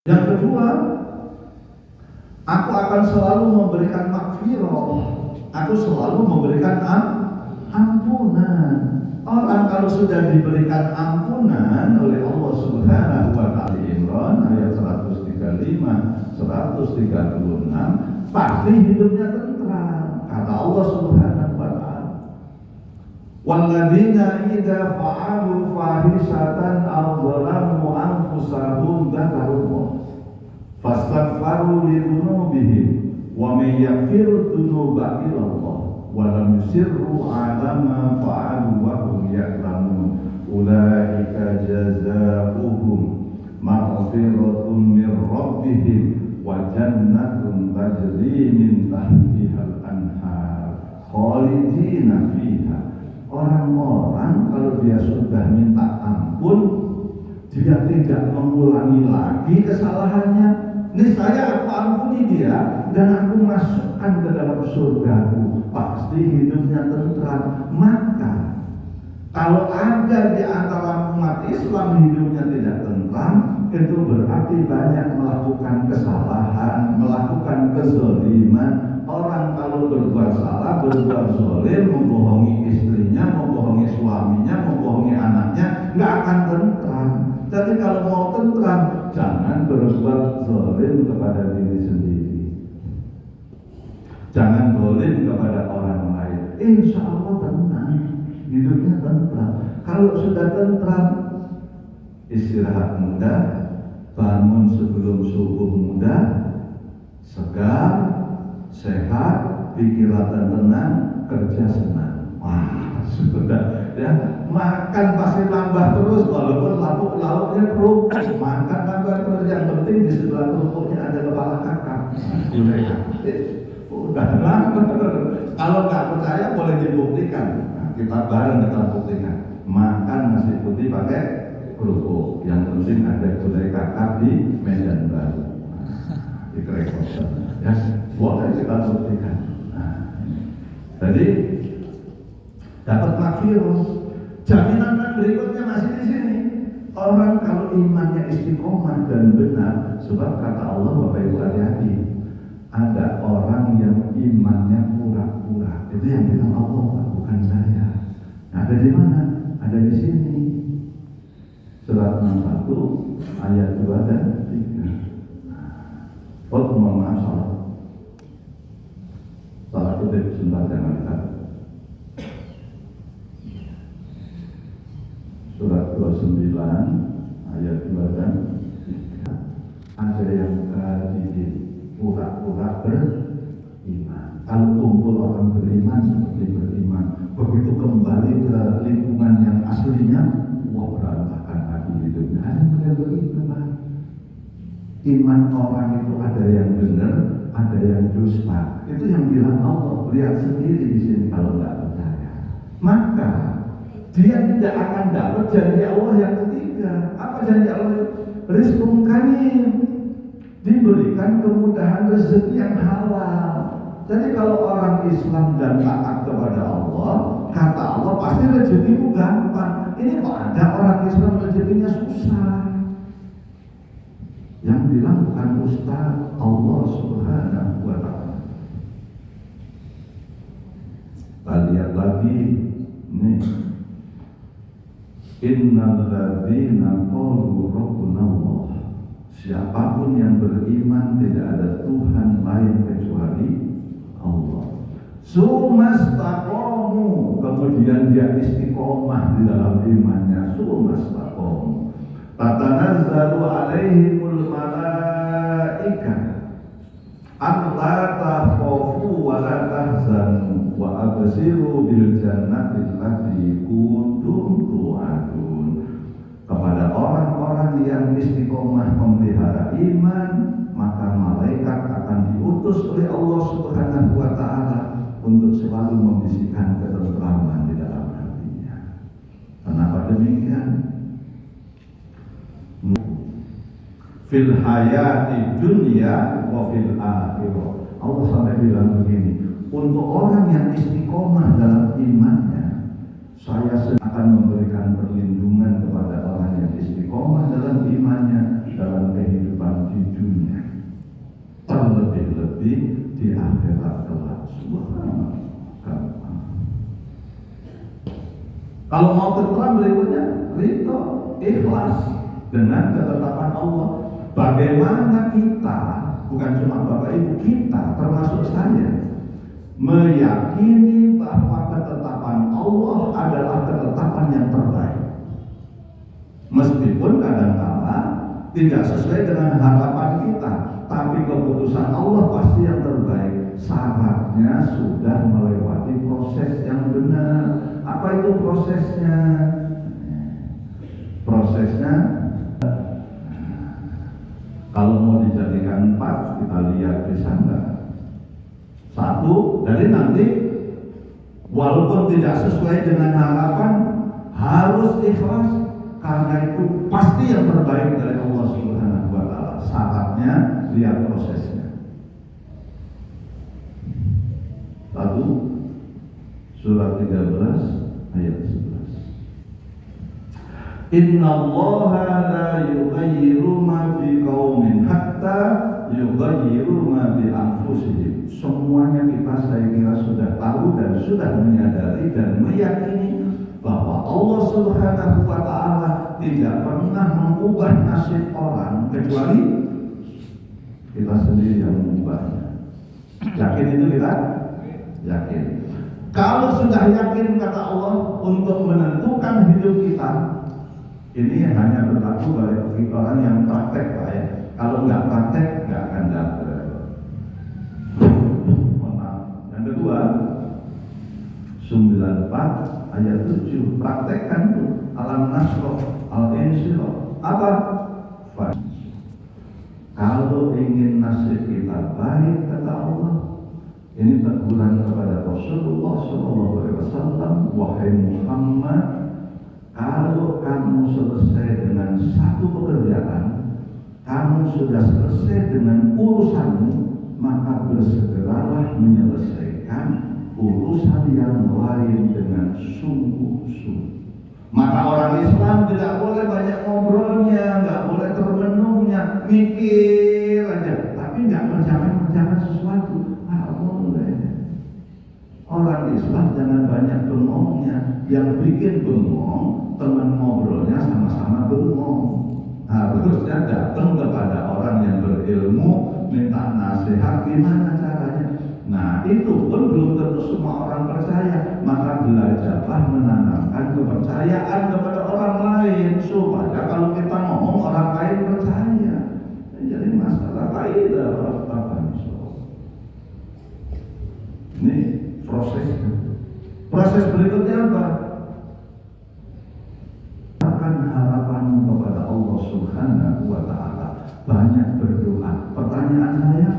Yang kedua, aku akan selalu memberikan maghfirah. Aku selalu memberikan ampunan. Orang kalau sudah diberikan ampunan oleh Allah Subhanahu wa Ta'ala, Imran ayat 135, 136, pasti hidupnya tentram. Kata Allah Subhanahu wa Ta'ala, walladzina idza fa'alu fahishatan aw dzalamu anfusahum dzakarullah fastaghfaru li dzunubihim wa may yaghfiru dzunuba illa Allah wa lam yusirru 'ala ma fa'alu wa hum ya'lamun ulaika jazaohum maghfiratun min rabbihim wa jannatun tajri min tahtihal anhar khalidina fiha. Orang-orang kalau dia sudah minta ampun, dia tidak mengulangi lagi kesalahannya, niscaya aku ampuni dia dan aku masukkan ke dalam surgaku, pasti hidupnya tentram. Maka kalau ada di antara umat Islam hidupnya tidak tentram, itu berarti banyak melakukan kesalahan, melakukan kezaliman. Orang kalau berbuat salah, berbuat zalim, membohongi istrinya, membohongi suaminya, membohongi anaknya, nggak akan tentram. Jadi kalau mau tentram, jangan berbuat zalim kepada diri sendiri, jangan zalim kepada orang lain. Insya Allah tenang, hidupnya tentram. Kalau sudah tentram, istirahat mudah, bangun sebelum subuh mudah, segar, sehat, pikiran tenang, kerja senang. Wah, sudah ya, makan pasti nambah terus walaupun lauknya kerupuk, makan nambah terus. Yang penting di sebelah kerupuknya ada kepala kakak. Udah nambah. Kalau nggak percaya boleh dibuktikan. Nah, kita bareng kita buktikan. Makan nasi putih pakai kerupuk. Yang penting ada gulai kakak di Medan Baru. Di Krekosan. Ya, boleh kita buktikan. Nah, jadi dapat maghfirah. Jaminan berikutnya masih di sini. Orang kalau imannya istiqomah dan benar, sebab kata Allah, Bapak Ibu hati-hati, ada orang yang imannya pura-pura. Itu yang bilang Allah, bukan saya. Nah, ada di mana? Ada di sini. Surat 61 ayat 2 dan 3. Oh, mohon maaf salah kutip sebentar, jangan lihat. Surat 29 ayat 2 dan 3. Ada yang kadidin pura-pura beriman. Kalau kumpul orang beriman seperti beriman, begitu kembali ke lingkungan yang aslinya, wah berantakan lagi hidupnya. Ada yang begitu, Pak. Iman orang itu ada yang benar, ada yang dusta. Itu yang bilang Allah. Lihat sendiri di sini kalau nggak percaya. Maka dia tidak akan dapat janji Allah yang ketiga. Apa janji Allah? Rizqun karim, diberikan kemudahan rezeki yang halal. Jadi kalau orang Islam dan taat kepada Allah, kata Allah pasti rezekimu gampang. Ini kok ada orang Islam rezekinya susah? Yang bilang bukan Ustaz, Allah Subhanahu wa Ta'ala. Kita lihat lagi nih. Innal ladzina qalu rabbuna Allah. Siapapun yang beriman tidak ada Tuhan lain kecuali Allah. Sumastaqamu, kemudian dia istiqomah di dalam imannya. Sumastaqamu. Tatanazzalu alaihimul malaika alla takhafu wa la tahzanu wa absiru bil jannati allati kuntum tu'adun. Kepada orang-orang yang istiqomah memelihara iman, maka malaikat akan diutus oleh Allah Subhanahu wa Ta'ala untuk selalu membisikkan ketentraman di dalam hatinya. Kenapa demikian? Fil hayati dunia wa fil akhirah. Allah sampai bilang begini, untuk orang yang istiqomah dalam imannya, saya akan memberikan perlindungan kepada orang yang istiqomah dalam imannya dalam kehidupan Kalau mau terang berikutnya, ridho, ikhlas dengan ketetapan Allah. Bagaimana kita, bukan cuma Bapak Ibu, kita termasuk saya, meyakini bahwa ketetapan Allah adalah ketetapan yang terbaik. Meskipun kadang-kadang tidak sesuai dengan harapan kita, tapi keputusan Allah pasti yang terbaik. Syaratnya sudah melewati proses yang benar. Apa itu prosesnya? Prosesnya, kalau mau dijadikan 4, kita lihat bisa enggak? 1, jadi nanti walaupun tidak sesuai dengan harapan, harus ikhlas, karena itu pasti yang terbaik dari Allah Subhanahu wa Ta'ala. Syaratnya, lihat prosesnya. 1 Surat 13 ayat 11. Innallaha la yughayyiru ma biqaumin hatta yughayyiru ma bi anfusihim. Semuanya kita saya kira sudah tahu dan sudah menyadari dan meyakini bahwa Allah Subhanahu wa Ta'ala tidak pernah mengubah nasib orang kecuali kita sendiri yang mengubahnya. Yakin itu kita? Yakin. Kalau sudah yakin kata Allah untuk menentukan hidup kita, ini hanya berlaku bagi orang yang praktek, Pak ya. Kalau nggak praktek nggak akan dapat. Yang kedua, 94 ayat 7, praktekkan tuh alam nasroh al-insyirah. Apa? Kalau ingin nasib kita baik kata Allah, ini teguran kepada Rasulullah SAW, wahai Muhammad, kalau kamu selesai dengan satu pekerjaan, kamu sudah selesai dengan urusanmu, maka bersegeralah menyelesaikan urusan yang lain dengan sungguh-sungguh. Maka orang Islam tidak boleh banyak ngobrolnya, nggak boleh termenungnya, mikir aja, tapi nggak mengerjakan sesuatu. Orang Islam jangan banyak bengongnya. Yang bikin bengong, teman ngobrolnya sama-sama bengong. Harusnya datang kepada orang yang berilmu, minta nasihat gimana caranya. Nah itu pun belum tentu semua orang percaya. Maka belajarlah menanamkan kepercayaan kepada orang lain, supaya kalau kita ngomong orang lain percaya. Jadi masalah kaidah orang. Ini proses berikutnya apa? Akan harapanmu kepada Allah Subhanahu wa Ta'ala, banyak berdoa. Pertanyaan saya,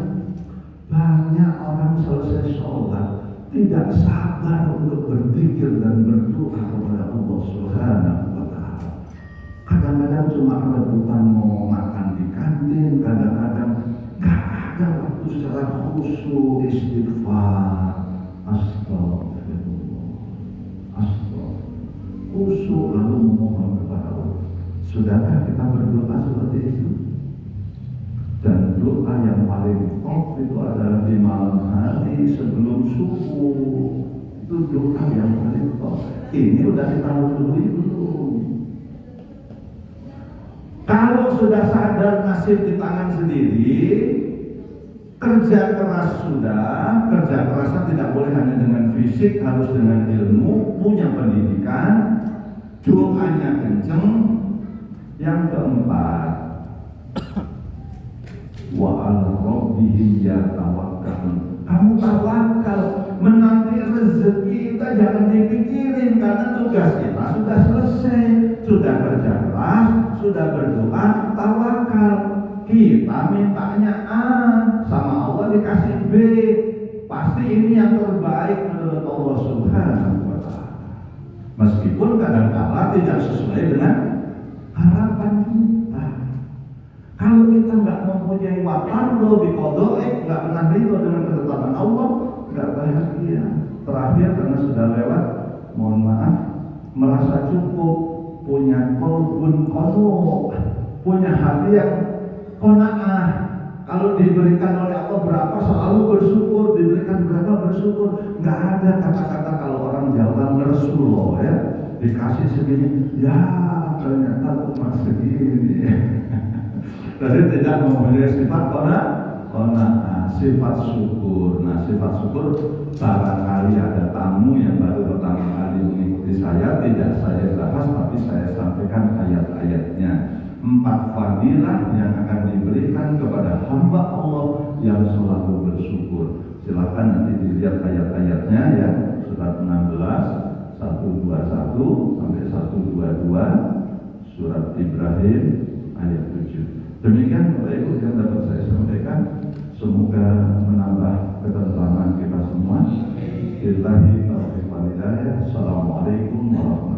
banyak orang selesai sholat tidak sabar untuk berzikir dan berdoa kepada Allah Subhanahu wa Ta'ala. Kadang-kadang cuma rebutan mau makan di kantin, kadang-kadang gak ada waktu secara khusyuk istighfar. Astagfirullah, khusyuk lalu memohon kepada Allah. Sudahkah kita berdoa seperti itu? Dan doa yang paling top itu adalah di malam hari sebelum subuh. Itu doa yang paling top. Ini udah kita lalui belum? Kalau sudah sadar nasib di tangan sendiri, kerja keras sudah, kerja kerasnya tidak boleh hanya dengan fisik, harus dengan ilmu, punya pendidikan, doanya kenceng. Yang keempat, wa ala rabbihim yatawakkalun. Kamu tawakal, menanti rezeki kita jangan dipikirin, karena tugas kita sudah selesai, sudah kerja keras, sudah berdoa, tawakal. Kita mintanya A, sama Allah dikasih B. Pasti ini yang terbaik menurut Allah Subhanahu wa Ta'ala. Meskipun kadang-kala tidak sesuai dengan harapan kita. Kalau kita nggak mempunyai watardo biqadai, nggak pernah ridho dengan ketetapan Allah, nggak bahagia. Terakhir karena sudah lewat, mohon maaf, merasa cukup, punya qalbun qanu', punya hati yang qanaah. Kalau Kalau diberikan oleh Allah berapa selalu bersyukur, diberikan berapa bersyukur. Nggak ada kata-kata kalau orang Jawa ngeresu loh ya. Dikasih segini, ya ternyata cuma segini. Jadi tidak mempunyai sifat sifat syukur. Nah, sifat syukur barangkali ada tamu yang baru pertama kali mengikuti saya, tidak saya bahas tapi saya sampaikan ayat-ayatnya. 4 fadilah yang akan diberikan kepada hamba Allah yang selalu bersyukur. Silakan nanti dilihat ayat-ayatnya ya, surat 16 121 sampai 122, surat Ibrahim ayat 7. Demikian Bapak Ibu yang dapat saya sampaikan. Semoga menambah ketentraman kita semua. Billahi taufiq wal hidayah. Assalamualaikum warahmatullahi wabarakatuh.